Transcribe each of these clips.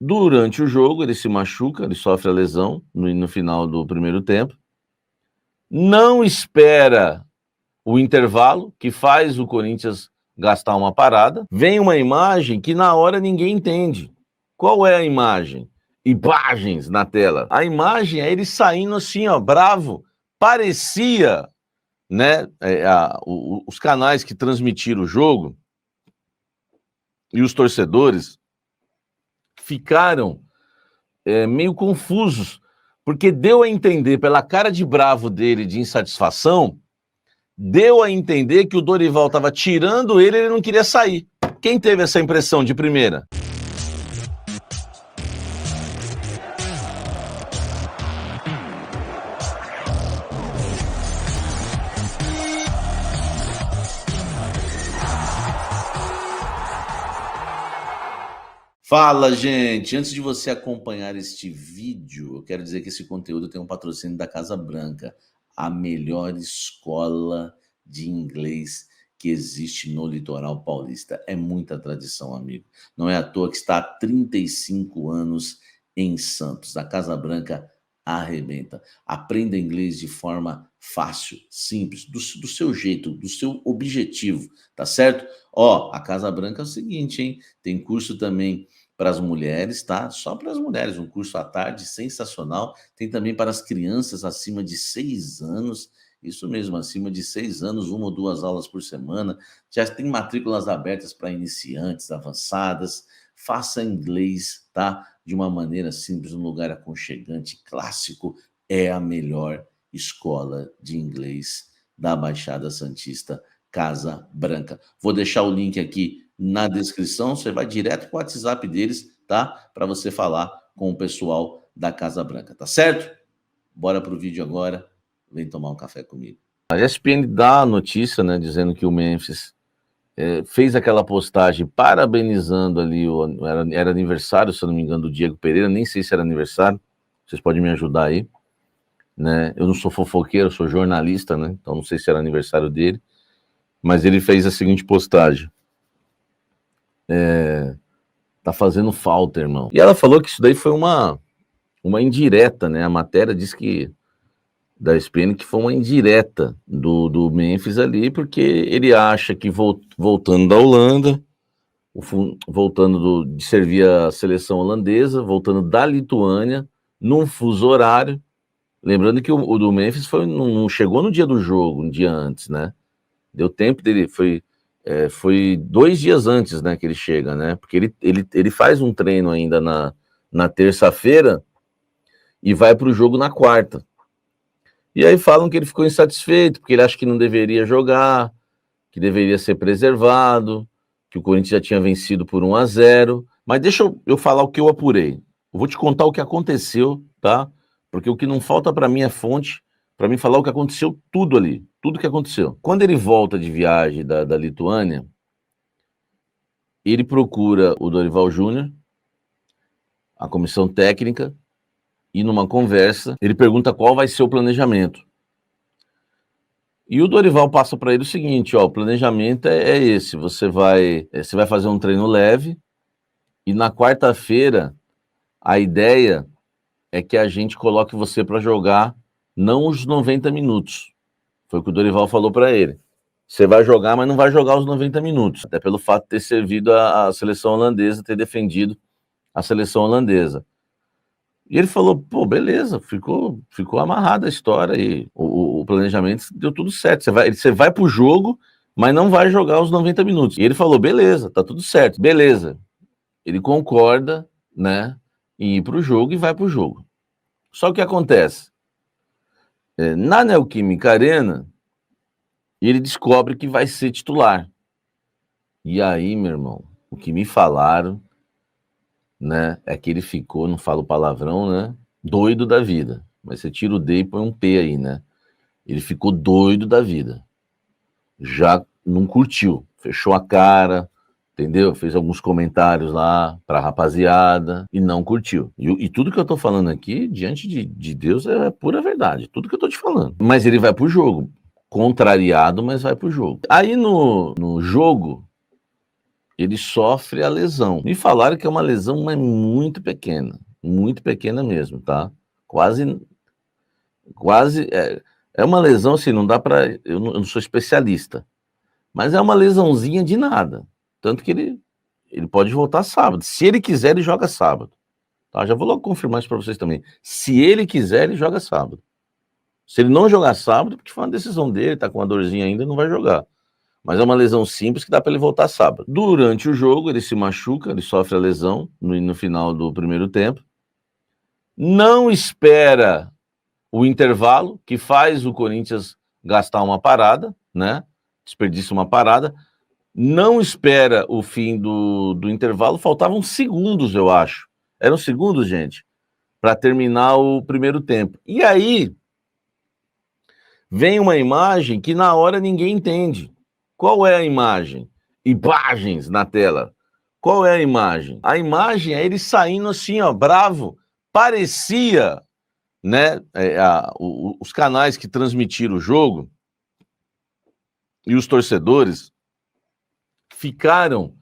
Durante o jogo, ele se machuca, ele sofre a lesão no final do primeiro tempo. Não espera o intervalo, que faz o Corinthians gastar uma parada. Vem uma imagem que na hora ninguém entende. Qual é a imagem? Imagens na tela. A imagem é ele saindo assim, ó, bravo. Parecia, né, os canais que transmitiram o jogo e os torcedores ficaram meio confusos, porque deu a entender, pela cara de bravo dele, de insatisfação, deu a entender que o Dorival estava tirando ele e ele não queria sair. Quem teve essa impressão de primeira? Fala, gente! Antes de você acompanhar este vídeo, eu quero dizer que esse conteúdo tem um patrocínio da Casa Branca, a melhor escola de inglês que existe no litoral paulista. É muita tradição, amigo. Não é à toa que está há 35 anos em Santos. A Casa Branca arrebenta. Aprenda inglês de forma fácil, simples, do seu jeito, do seu objetivo, tá certo? Ó, a Casa Branca é o seguinte, hein? Tem curso também para as mulheres, tá? Só para as mulheres, um curso à tarde sensacional. Tem também para as crianças acima de 6 anos, isso mesmo, acima de 6 anos, 1 ou 2 aulas por semana. Já tem matrículas abertas para iniciantes, avançadas. Faça inglês, tá? De uma maneira simples, num lugar aconchegante, clássico. É a melhor escola de inglês da Baixada Santista, Casa Branca. Vou deixar o link aqui na descrição, você vai direto para o WhatsApp deles, tá? Para você falar com o pessoal da Casa Branca, tá certo? Bora pro vídeo agora, vem tomar um café comigo. A ESPN dá a notícia, né, dizendo que o Memphis fez aquela postagem parabenizando ali, era aniversário, se eu não me engano, do Diego Pereira, nem sei se era aniversário, vocês podem me ajudar aí, né? Eu não sou fofoqueiro, eu sou jornalista, né? Então não sei se era aniversário dele, mas ele fez a seguinte postagem: tá fazendo falta, irmão. E ela falou que isso daí foi uma indireta, né? A matéria diz que, da ESPN, que foi uma indireta do Memphis ali, porque ele acha que voltando da Holanda, voltando de servir a seleção holandesa, voltando da Lituânia, num fuso horário, lembrando que o do Memphis não chegou no dia do jogo, um dia antes, né? Deu tempo dele, foi 2 dias antes, né, que ele chega, né? Porque ele faz um treino ainda na terça-feira e vai para o jogo na quarta. E aí falam que ele ficou insatisfeito, porque ele acha que não deveria jogar, que deveria ser preservado, que o Corinthians já tinha vencido por 1-0. Mas deixa eu falar o que eu apurei. Eu vou te contar o que aconteceu, tá? Porque o que não falta para mim é fonte, para mim falar o que aconteceu tudo ali, tudo que aconteceu. Quando ele volta de viagem da Lituânia, ele procura o Dorival Júnior, a comissão técnica, e numa conversa, ele pergunta qual vai ser o planejamento. E o Dorival passa para ele o seguinte, ó, o planejamento é esse, você vai fazer um treino leve, e na quarta-feira a ideia é que a gente coloque você para jogar não os 90 minutos. Foi o que o Dorival falou para ele. Você vai jogar, mas não vai jogar os 90 minutos, até pelo fato de ter servido a seleção holandesa, ter defendido a seleção holandesa. E ele falou, pô, beleza, ficou amarrada a história e o planejamento deu tudo certo. Você vai pro jogo, mas não vai jogar os 90 minutos. E ele falou, beleza, tá tudo certo, beleza. Ele concorda, né, em ir pro jogo e vai pro jogo. Só que o que acontece? Na Neoquímica Arena, ele descobre que vai ser titular. E aí, meu irmão, o que me falaram, né, é que ele ficou, não falo palavrão, né, doido da vida. Mas você tira o D e põe um P aí, né? Ele ficou doido da vida. Já não curtiu, fechou a cara, entendeu? Fez alguns comentários lá pra rapaziada e não curtiu. E tudo que eu tô falando aqui, diante de Deus, é pura verdade. Tudo que eu tô te falando. Mas ele vai pro jogo. Contrariado, mas vai pro jogo. Aí no jogo, ele sofre a lesão. Me falaram que é uma lesão, mas muito pequena mesmo, tá? Quase, é uma lesão assim, não dá para, eu não sou especialista, mas é uma lesãozinha de nada, tanto que ele pode voltar sábado, se ele quiser ele joga sábado, tá? Já vou logo confirmar isso para vocês também, se ele quiser ele joga sábado, se ele não jogar sábado, porque foi uma decisão dele, tá com uma dorzinha ainda, não vai jogar. Mas é uma lesão simples que dá para ele voltar sábado. Durante o jogo, ele se machuca, ele sofre a lesão no final do primeiro tempo. Não espera o intervalo, que faz o Corinthians gastar uma parada, né? Desperdiça uma parada. Não espera o fim do intervalo. Faltavam segundos, eu acho. Eram segundos, gente, para terminar o primeiro tempo. E aí, vem uma imagem que na hora ninguém entende. Qual é a imagem? Imagens na tela. Qual é a imagem? A imagem é ele saindo assim, ó, bravo. Parecia, né, os canais que transmitiram o jogo e os torcedores ficaram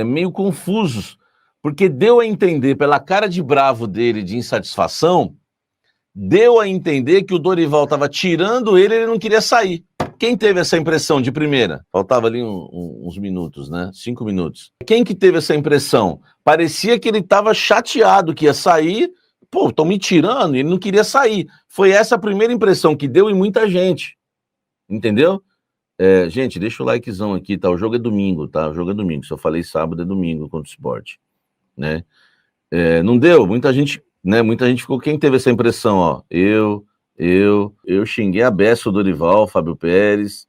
meio confusos, porque deu a entender, pela cara de bravo dele, de insatisfação, deu a entender que o Dorival estava tirando ele não queria sair. Quem teve essa impressão de primeira? Faltava ali uns minutos, né? 5 minutos. Quem que teve essa impressão? Parecia que ele estava chateado que ia sair. Pô, estão me tirando, ele não queria sair. Foi essa a primeira impressão que deu em muita gente. Entendeu? Gente, deixa o likezão aqui, tá? O jogo é domingo, tá? O jogo é domingo. Se eu falei sábado, é domingo contra o Sport, né? Não deu? Muita gente, né? Muita gente ficou. Quem teve essa impressão, ó? Eu xinguei a beça o Dorival, Fábio Pérez,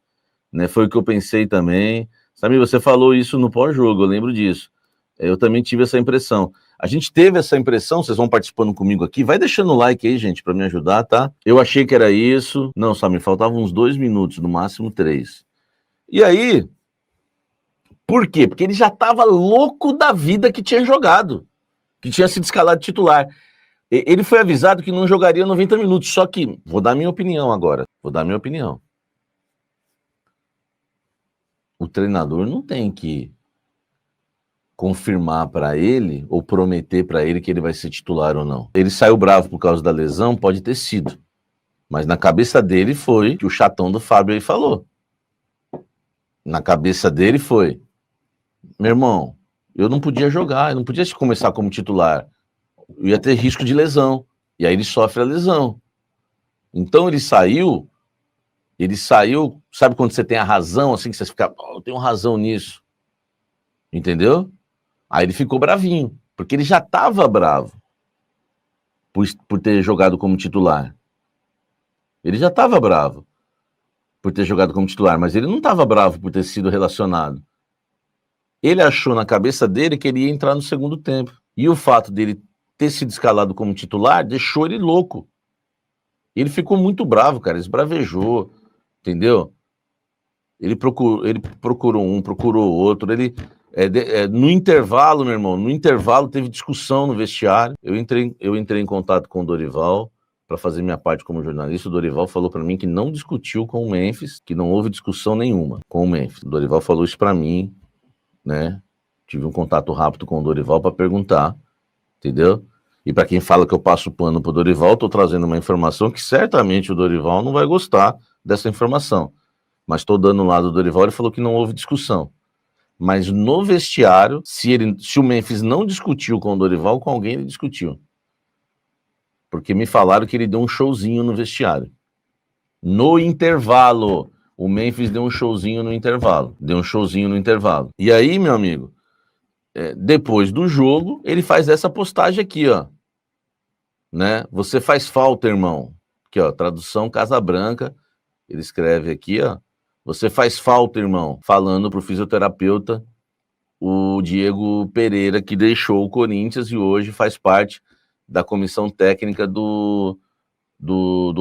né? Foi o que eu pensei também. Samir, você falou isso no pós-jogo, eu lembro disso. Eu também tive essa impressão. A gente teve essa impressão, vocês vão participando comigo aqui. Vai deixando o like aí, gente, para me ajudar, tá? Eu achei que era isso. Não, Samir, faltavam uns 2 minutos, no máximo 3. E aí, por quê? Porque ele já estava louco da vida que tinha jogado, que tinha sido escalado titular. Ele foi avisado que não jogaria 90 minutos, só que, vou dar minha opinião agora, O treinador não tem que confirmar para ele ou prometer para ele que ele vai ser titular ou não. Ele saiu bravo por causa da lesão, pode ter sido, mas na cabeça dele foi que o chatão do Fábio aí falou. Na cabeça dele foi, meu irmão, eu não podia jogar, eu não podia começar como titular, eu ia ter risco de lesão. E aí ele sofre a lesão. Então ele saiu, sabe quando você tem a razão, assim, que você fica, eu tenho razão nisso. Entendeu? Aí ele ficou bravinho, porque ele já estava bravo por ter jogado como titular. Ele já estava bravo por ter jogado como titular, mas ele não estava bravo por ter sido relacionado. Ele achou na cabeça dele que ele ia entrar no segundo tempo. E o fato dele ter sido escalado como titular deixou ele louco. Ele ficou muito bravo, cara, esbravejou, entendeu? Ele procurou um, procurou outro, no intervalo, meu irmão, teve discussão no vestiário, eu entrei em contato com o Dorival para fazer minha parte como jornalista. O Dorival falou para mim que não discutiu com o Memphis, que não houve discussão nenhuma com o Memphis. O Dorival falou isso para mim, né? Tive um contato rápido com o Dorival para perguntar, entendeu? E para quem fala que eu passo pano pro Dorival, estou trazendo uma informação que certamente o Dorival não vai gostar dessa informação. Mas estou dando o lado do Dorival, ele falou que não houve discussão. Mas no vestiário, se o Memphis não discutiu com o Dorival, com alguém ele discutiu. Porque me falaram que ele deu um showzinho no vestiário. No intervalo. O Memphis deu um showzinho no intervalo. E aí, meu amigo, depois do jogo, ele faz essa postagem aqui, ó. Né? Você faz falta, irmão. Aqui, ó, tradução Casa Branca. Ele escreve aqui, ó. Você faz falta, irmão. Falando pro fisioterapeuta, o Diego Pereira, que deixou o Corinthians e hoje faz parte da comissão técnica do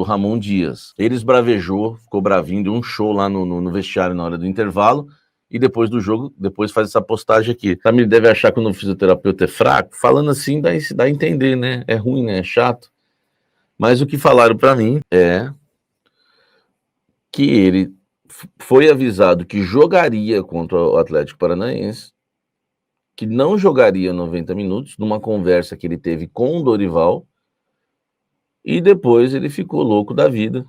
Ramon Dias. Ele esbravejou, ficou bravinho, deu um show lá no vestiário na hora do intervalo. E depois do jogo, depois faz essa postagem aqui. Samir deve achar que o fisioterapeuta é fraco. Falando assim, dá a entender, né? É ruim, né? É chato. Mas o que falaram para mim é que ele foi avisado que jogaria contra o Atlético Paranaense que não jogaria 90 minutos, numa conversa que ele teve com o Dorival, e depois ele ficou louco da vida,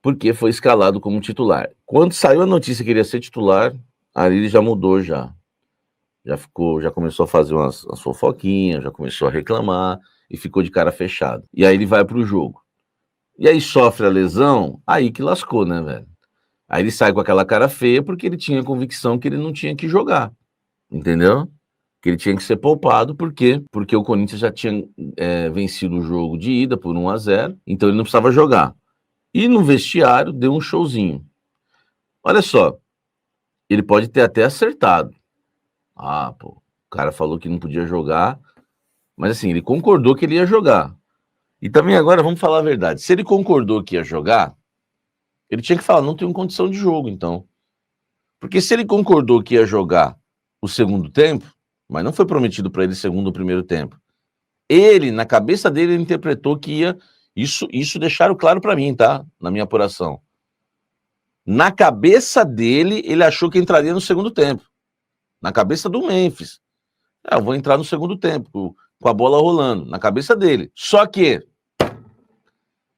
porque foi escalado como titular. Quando saiu a notícia que ele ia ser titular, aí ele já mudou já. Já começou a fazer umas fofoquinhas, já começou a reclamar, e ficou de cara fechada. E aí ele vai pro jogo. E aí sofre a lesão, aí que lascou, né, velho? Aí ele sai com aquela cara feia porque ele tinha convicção que ele não tinha que jogar, entendeu? Que ele tinha que ser poupado, por quê? Porque o Corinthians já tinha vencido o jogo de ida por 1-0, então ele não precisava jogar. E no vestiário deu um showzinho. Olha só, ele pode ter até acertado. Ah, pô, o cara falou que não podia jogar, mas assim, ele concordou que ele ia jogar. E também agora, vamos falar a verdade, se ele concordou que ia jogar, ele tinha que falar, não tenho condição de jogo, então. Porque se ele concordou que ia jogar o segundo tempo, mas não foi prometido para ele segundo ou primeiro tempo, ele, na cabeça dele, ele interpretou que ia... Isso deixaram claro para mim, tá? Na minha apuração. Na cabeça dele, ele achou que entraria no segundo tempo. Na cabeça do Memphis. Eu vou entrar no segundo tempo, com a bola rolando. Na cabeça dele. Só que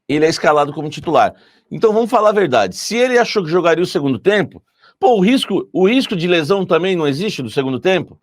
ele é escalado como titular. Então vamos falar a verdade. Se ele achou que jogaria o segundo tempo, pô, o risco de lesão também não existe no segundo tempo?